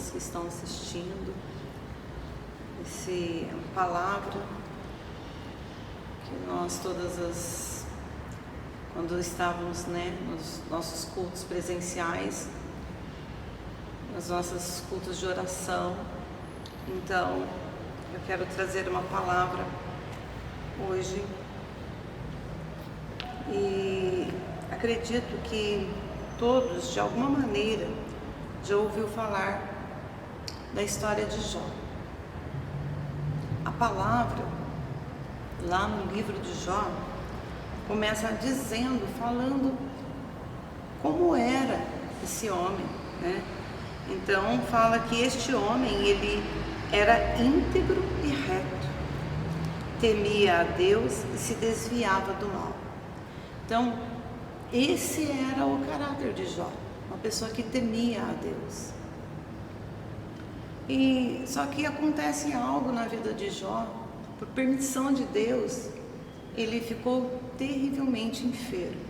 todos que estão assistindo. Essa é uma palavra que nós quando estávamos, nos nossos cultos presenciais, nos nossos cultos de oração, então eu quero trazer uma palavra hoje e acredito que todos, de alguma maneira, já ouviu falar da história de Jó. A palavra, lá no livro de Jó, começa falando como era esse homem, Então, fala que este homem, ele era íntegro e reto, temia a Deus e se desviava do mal. Então, esse era o caráter de Jó, uma pessoa que temia a Deus. Só que acontece algo na vida de Jó, por permissão de Deus, ele ficou terrivelmente enfermo.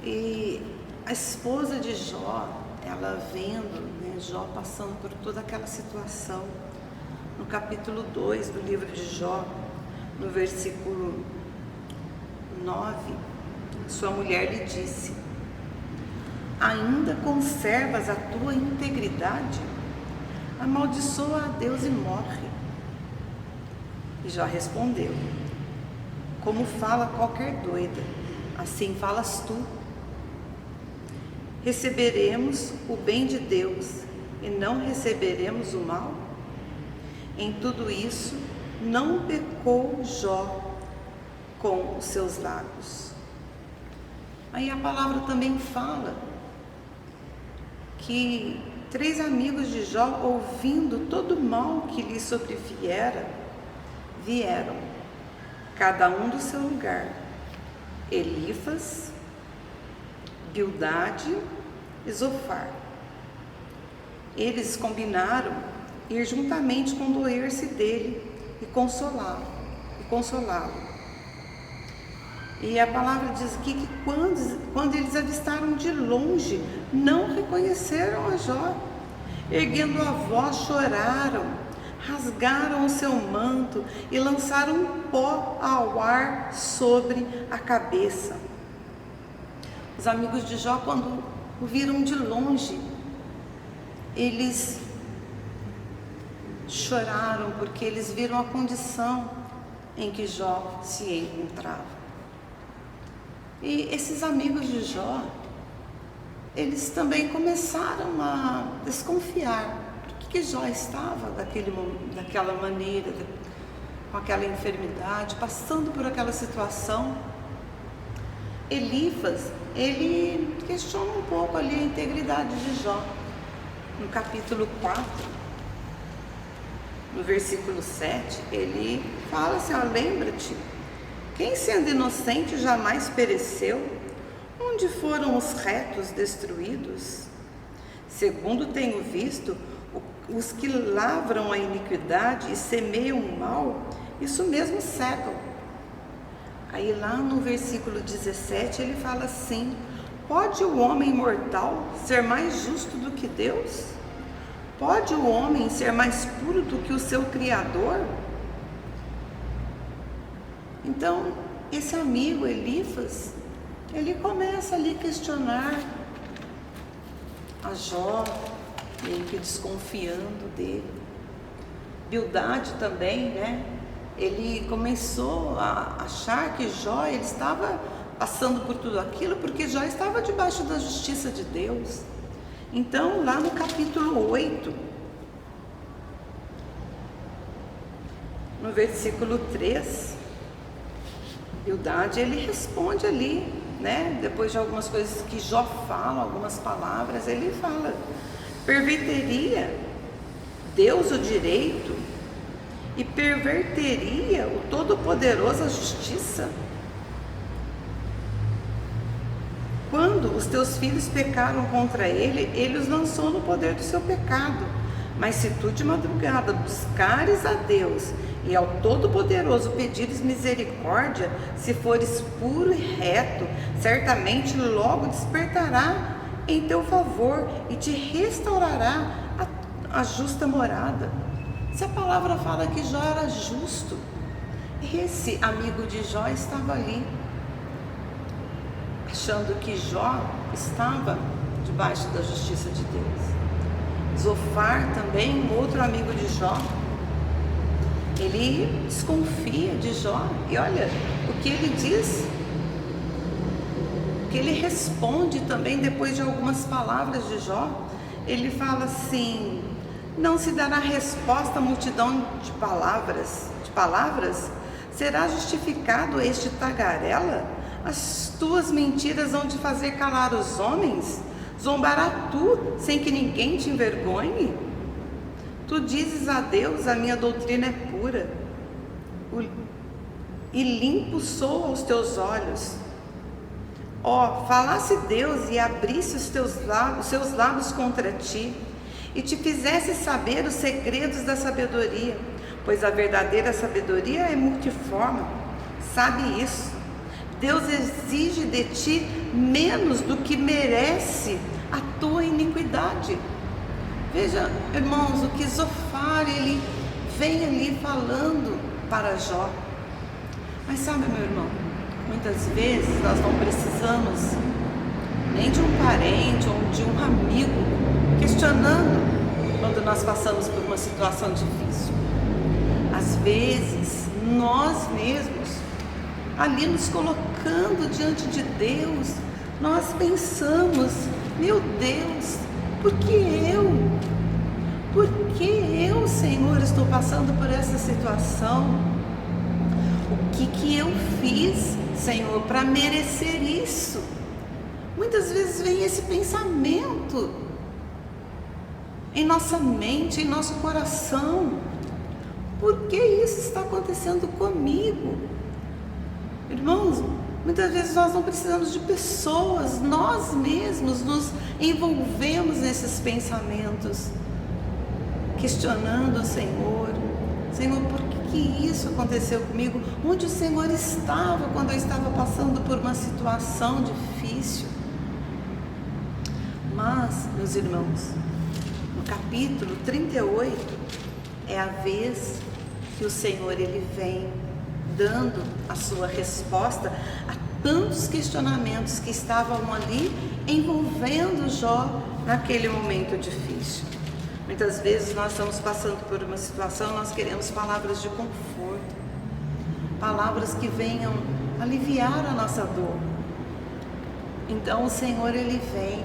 E a esposa de Jó, ela vendo, Jó passando por toda aquela situação, no capítulo 2 do livro de Jó, no versículo 9, sua mulher lhe disse: ainda conservas a tua integridade? Amaldiçoa a Deus e morre. E Jó respondeu: como fala qualquer doida, assim falas tu. Receberemos o bem de Deus e não receberemos o mal? Em tudo isso, não pecou Jó com os seus lábios. Aí a palavra também fala que 3 amigos de Jó, ouvindo todo o mal que lhe sobreviera, vieram, cada um do seu lugar, Elifas, Bildade e Zofar. Eles combinaram ir juntamente condoer-se dele e consolá-lo. E a palavra diz aqui que quando eles avistaram de longe, não reconheceram a Jó. Erguendo a voz, choraram, rasgaram o seu manto e lançaram pó ao ar sobre a cabeça. Os amigos de Jó, quando o viram de longe, eles choraram porque eles viram a condição em que Jó se encontrava. E esses amigos de Jó, eles também começaram a desconfiar por que Jó estava daquela maneira, com aquela enfermidade, passando por aquela situação. Elifas, ele questiona um pouco ali a integridade de Jó. No capítulo 4, no versículo 7, ele fala assim: lembra-te, quem sendo inocente jamais pereceu? Onde foram os retos destruídos? Segundo tenho visto, os que lavram a iniquidade e semeiam o mal, isso mesmo cegam. Aí lá no versículo 17 ele fala assim: pode o homem mortal ser mais justo do que Deus? Pode o homem ser mais puro do que o seu Criador? Então, esse amigo Elifas, ele começa ali a questionar a Jó, meio que desconfiando dele. Bildade também, ele começou a achar que Jó, ele estava passando por tudo aquilo porque Jó estava debaixo da justiça de Deus. Então, lá no capítulo 8, no versículo 3, Bildade, ele responde ali, depois de algumas coisas que Jó fala, algumas palavras, ele fala: perverteria Deus o direito e perverteria o Todo-Poderoso a justiça? Quando os teus filhos pecaram contra ele, ele os lançou no poder do seu pecado. Mas se tu de madrugada buscares a Deus e ao Todo-Poderoso pedires misericórdia, se fores puro e reto, certamente logo despertará em teu favor e te restaurará a justa morada. Se a palavra fala que Jó era justo, esse amigo de Jó estava ali, achando que Jó estava debaixo da justiça de Deus. Zofar também, outro amigo de Jó, ele desconfia de Jó, e olha o que ele diz, o que ele responde também depois de algumas palavras de Jó. Ele fala assim: não se dará resposta à multidão de palavras? Será justificado este tagarela? As tuas mentiras vão te fazer calar os homens? Zombará tu, sem que ninguém te envergonhe? Tu dizes a Deus: a minha doutrina é pura, e limpo sou aos teus olhos. Ó, falasse Deus e abrisse os seus lábios contra ti, e te fizesse saber os segredos da sabedoria, pois a verdadeira sabedoria é multiforme. Sabe isso? Deus exige de ti menos do que merece a tua iniquidade. Veja, irmãos, o que Zofar, ele vem ali falando para Jó. Mas sabe, meu irmão, muitas vezes nós não precisamos nem de um parente ou de um amigo questionando quando nós passamos por uma situação difícil. Às vezes, nós mesmos, ali nos colocando diante de Deus, nós pensamos: meu Deus, por que eu, Senhor, estou passando por essa situação? O que eu fiz, Senhor, para merecer isso? Muitas vezes vem esse pensamento em nossa mente, em nosso coração: por que isso está acontecendo comigo? Irmãos, muitas vezes nós não precisamos de pessoas, nós mesmos nos envolvemos nesses pensamentos, questionando o Senhor: Senhor, por que isso aconteceu comigo? Onde o Senhor estava quando eu estava passando por uma situação difícil? Mas, meus irmãos, no capítulo 38 é a vez que o Senhor, ele vem dando a sua resposta a tantos questionamentos que estavam ali envolvendo Jó naquele momento difícil. Muitas vezes nós estamos passando por uma situação, nós queremos palavras de conforto, palavras que venham aliviar a nossa dor. Então o Senhor, ele vem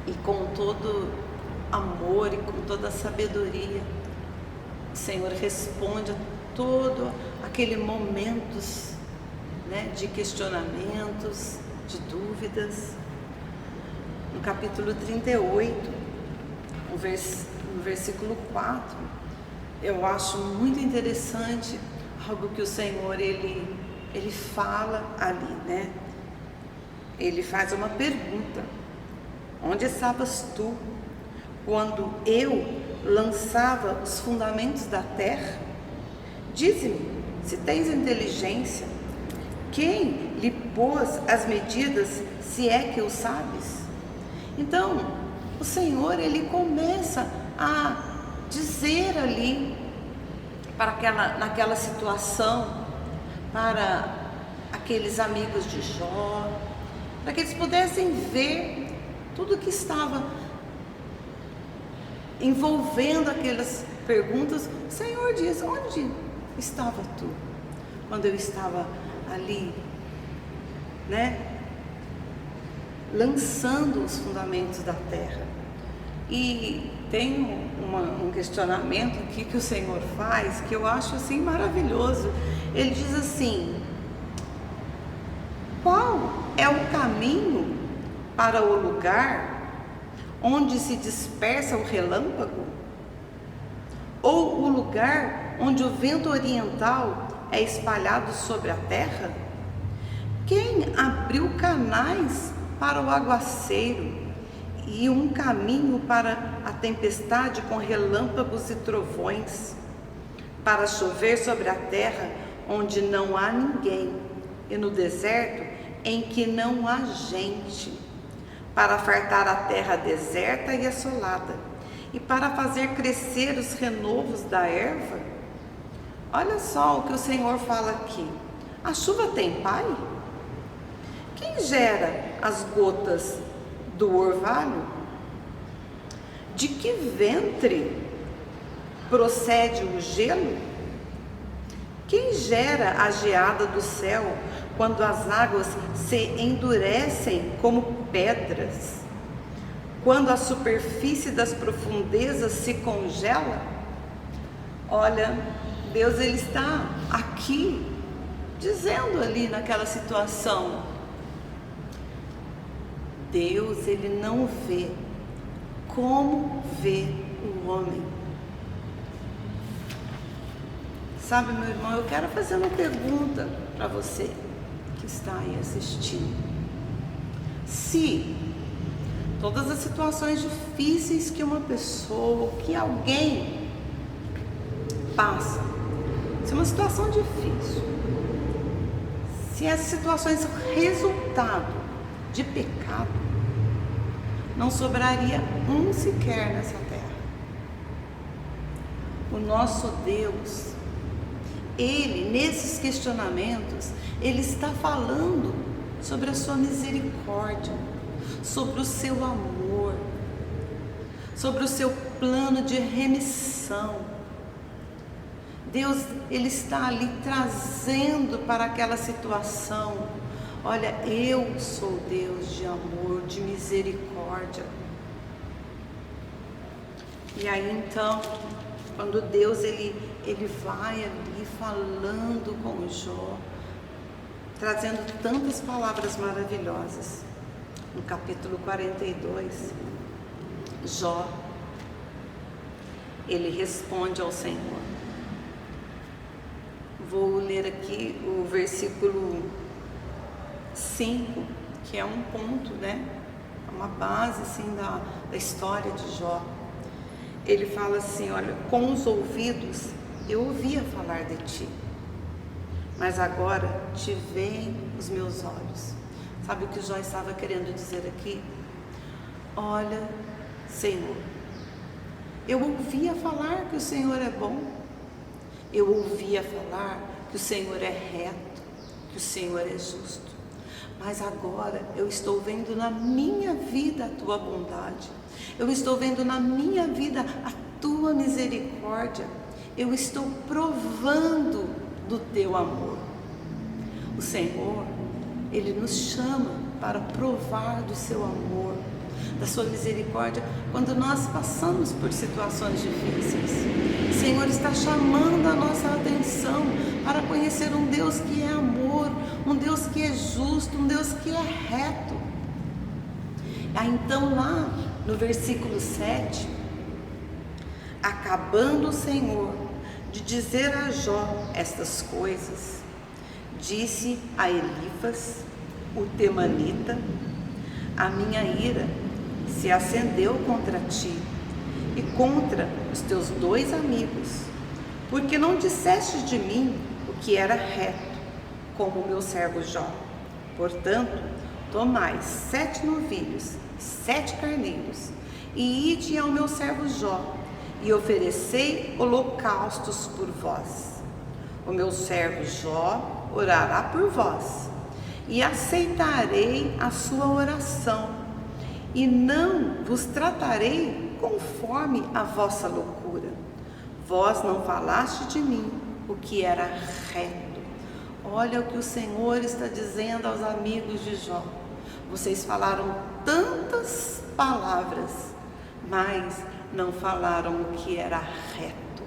e com todo amor e com toda a sabedoria, o Senhor responde a todo aquele momentos, né, de questionamentos, de dúvidas. No capítulo 38, no versículo 4, eu acho muito interessante algo que o Senhor, ele fala ali, né? Ele faz uma pergunta: onde estavas tu quando eu lançava os fundamentos da terra? Dize-me, se tens inteligência, quem lhe pôs as medidas, se é que o sabes? Então, o Senhor, ele começa a dizer ali, naquela situação, para aqueles amigos de Jó, para que eles pudessem ver tudo que estava envolvendo aquelas perguntas. O Senhor diz: onde estava tu quando eu estava ali, né, lançando os fundamentos da terra? E tem um questionamento aqui que o Senhor faz, que eu acho assim maravilhoso. Ele diz assim: qual é o caminho para o lugar onde se dispersa o relâmpago? Ou o lugar onde o vento oriental é espalhado sobre a terra? Quem abriu canais para o aguaceiro e um caminho para a tempestade com relâmpagos e trovões, para chover sobre a terra onde não há ninguém e no deserto em que não há gente, para fartar a terra deserta e assolada e para fazer crescer os renovos da erva? Olha só o que o Senhor fala aqui. A chuva tem pai? Quem gera as gotas do orvalho? De que ventre procede o gelo? Quem gera a geada do céu quando as águas se endurecem como pedras? Quando a superfície das profundezas se congela? Olha, Deus ele está aqui dizendo ali naquela situação. Deus ele não vê como vê o homem. Sabe, meu irmão, eu quero fazer uma pergunta para você que está aí assistindo. Se todas as situações difíceis que uma pessoa, que alguém passa, se uma situação difícil, se as situações são resultado de pecado, não sobraria um sequer nessa terra. O nosso Deus, Ele, nesses questionamentos, Ele está falando sobre a sua misericórdia, sobre o seu amor, sobre o seu plano de remissão. Deus, Ele está ali trazendo para aquela situação: olha, eu sou Deus de amor, de misericórdia. E aí então, quando Deus ele vai ali falando com Jó, trazendo tantas palavras maravilhosas. No capítulo 42, Jó, ele responde ao Senhor. Vou ler aqui o versículo 5, que é um ponto, né? Uma base assim da história de Jó. Ele fala assim: olha, com os ouvidos eu ouvia falar de ti, mas agora te veem os meus olhos. Sabe o que Jó estava querendo dizer aqui? Olha, Senhor, eu ouvia falar que o Senhor é bom, eu ouvia falar que o Senhor é reto, que o Senhor é justo, mas agora eu estou vendo na minha vida a tua bondade, eu estou vendo na minha vida a tua misericórdia, eu estou provando do teu amor. O Senhor, Ele nos chama para provar do seu amor, da sua misericórdia, quando nós passamos por situações difíceis. O Senhor está chamando a nossa atenção para conhecer um Deus que é amor, um Deus que é justo, um Deus que é reto. Aí então lá no versículo 7, acabando o Senhor de dizer a Jó estas coisas, disse a Elifas, o temanita: a minha ira se acendeu contra ti e contra os teus dois amigos, porque não disseste de mim o que era reto, como o meu servo Jó. Portanto, tomai 7 novilhos, 7 carneiros, e ide ao meu servo Jó, e oferecei holocaustos por vós. O meu servo Jó orará por vós, e aceitarei a sua oração, e não vos tratarei conforme a vossa loucura. Vós não falaste de mim o que era reto. Olha o que o Senhor está dizendo aos amigos de Jó. Vocês falaram tantas palavras, mas não falaram o que era reto,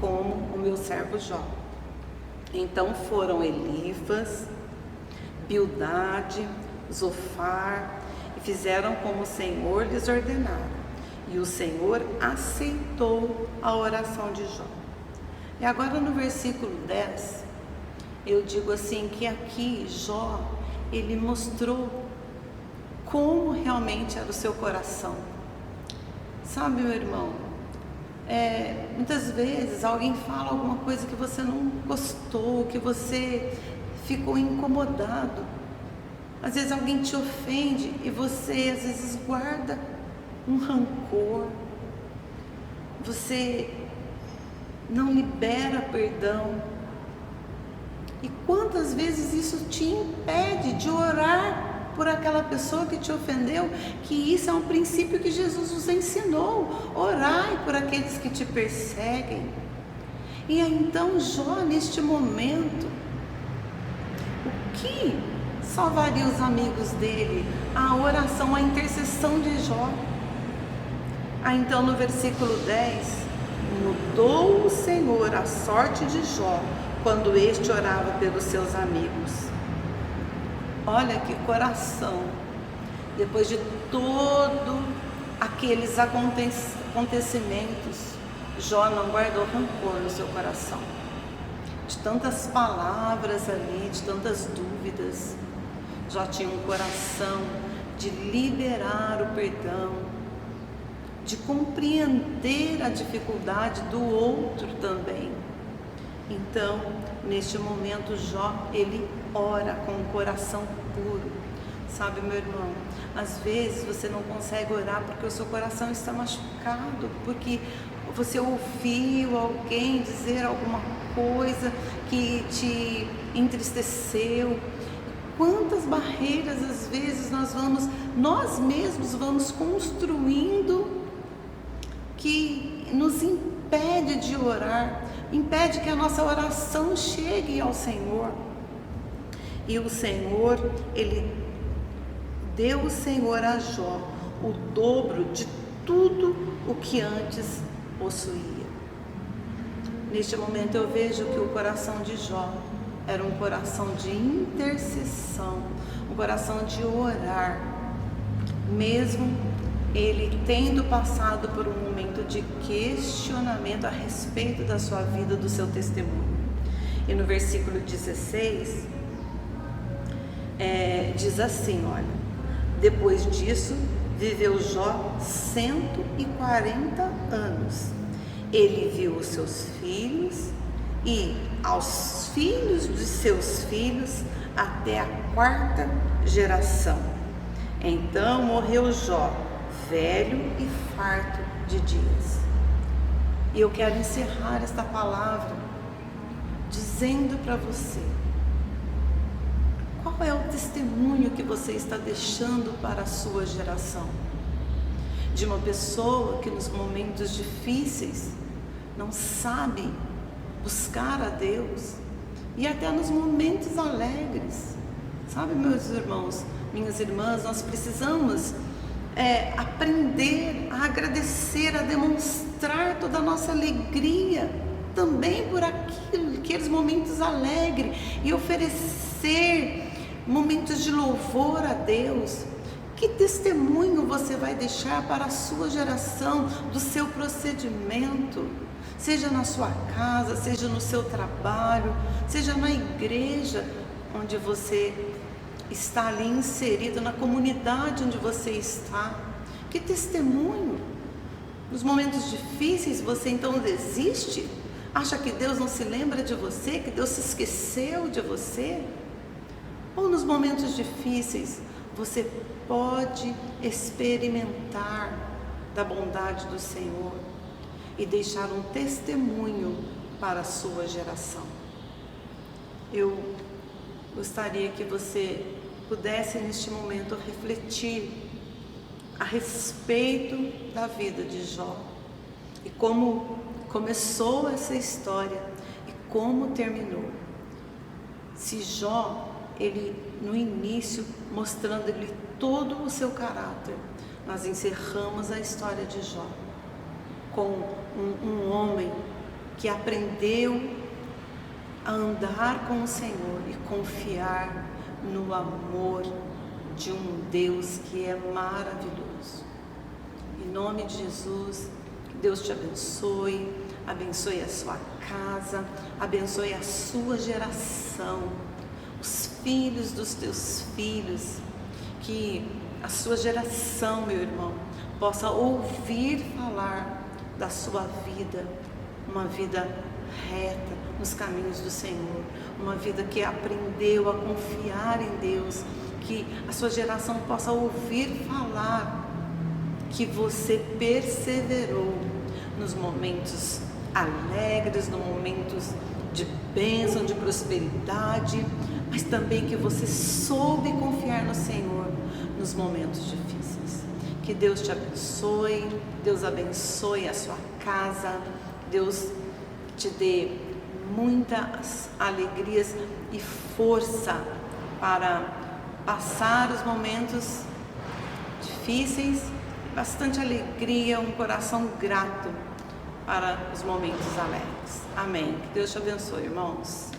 como o meu servo Jó. Então foram Elifas, Bildade, Zofar, e fizeram como o Senhor lhes ordenara, e o Senhor aceitou a oração de Jó. E agora no versículo 10, eu digo assim, que aqui Jó, ele mostrou como realmente era o seu coração. Sabe, meu irmão, muitas vezes alguém fala alguma coisa que você não gostou, que você ficou incomodado. Às vezes alguém te ofende e você às vezes guarda um rancor, você não libera perdão. E quantas vezes isso te impede de orar por aquela pessoa que te ofendeu, que isso é um princípio que Jesus nos ensinou: orai por aqueles que te perseguem. E aí, então Jó, neste momento, o que salvaria os amigos dele? A oração, a intercessão de Jó. Aí então no versículo 10, mudou o Senhor a sorte de Jó quando este orava pelos seus amigos. Olha que coração! Depois de todos aqueles acontecimentos, Jó não guardou rancor no seu coração. De tantas palavras ali, de tantas dúvidas, Jó tinha um coração de liberar o perdão, de compreender a dificuldade do outro também. Então, neste momento, Jó, ele ora com o coração puro. Sabe, meu irmão, às vezes você não consegue orar porque o seu coração está machucado, porque você ouviu alguém dizer alguma coisa que te entristeceu. Quantas barreiras às vezes nós mesmos vamos construindo, que nos impede de orar, impede que a nossa oração chegue ao Senhor. E o Senhor, ele deu o Senhor a Jó o dobro de tudo o que antes possuía. Neste momento eu vejo que o coração de Jó era um coração de intercessão, um coração de orar, mesmo ele tendo passado por um momento de questionamento a respeito da sua vida, do seu testemunho. E no versículo 16, diz assim, olha: depois disso, viveu Jó 140 anos. Ele viu os seus filhos e aos filhos de seus filhos até a 4ª geração. Então morreu Jó, velho e farto de dias. E eu quero encerrar esta palavra dizendo para você: qual é o testemunho que você está deixando para a sua geração? De uma pessoa que nos momentos difíceis não sabe buscar a Deus, e até nos momentos alegres. Sabe, meus irmãos, minhas irmãs, nós precisamos aprender a agradecer, a demonstrar toda a nossa alegria também por aqueles momentos alegres, e oferecer momentos de louvor a Deus. Que testemunho você vai deixar para a sua geração do seu procedimento? Seja na sua casa, seja no seu trabalho, seja na igreja onde você está ali inserido, na comunidade onde você está. Que testemunho! Nos momentos difíceis você então desiste? Acha que Deus não se lembra de você? Que Deus se esqueceu de você? Ou nos momentos difíceis você pode experimentar da bondade do Senhor e deixar um testemunho para a sua geração? Eu gostaria que você pudesse neste momento refletir a respeito da vida de Jó e como começou essa história e como terminou. Se Jó, ele no início mostrando-lhe todo o seu caráter, nós encerramos a história de Jó com um homem que aprendeu a andar com o Senhor e confiar no amor de um Deus que é maravilhoso. Em nome de Jesus, que Deus te abençoe, abençoe a sua casa, abençoe a sua geração, os filhos dos teus filhos, que a sua geração, meu irmão, possa ouvir falar da sua vida, uma vida reta nos caminhos do Senhor, uma vida que aprendeu a confiar em Deus, que a sua geração possa ouvir falar que você perseverou nos momentos alegres, nos momentos de bênção, de prosperidade, mas também que você soube confiar no Senhor nos momentos difíceis. Que Deus te abençoe, Deus abençoe a sua casa, Deus te dê muitas alegrias e força para passar os momentos difíceis, bastante alegria, um coração grato para os momentos alegres. Amém. Que Deus te abençoe, irmãos.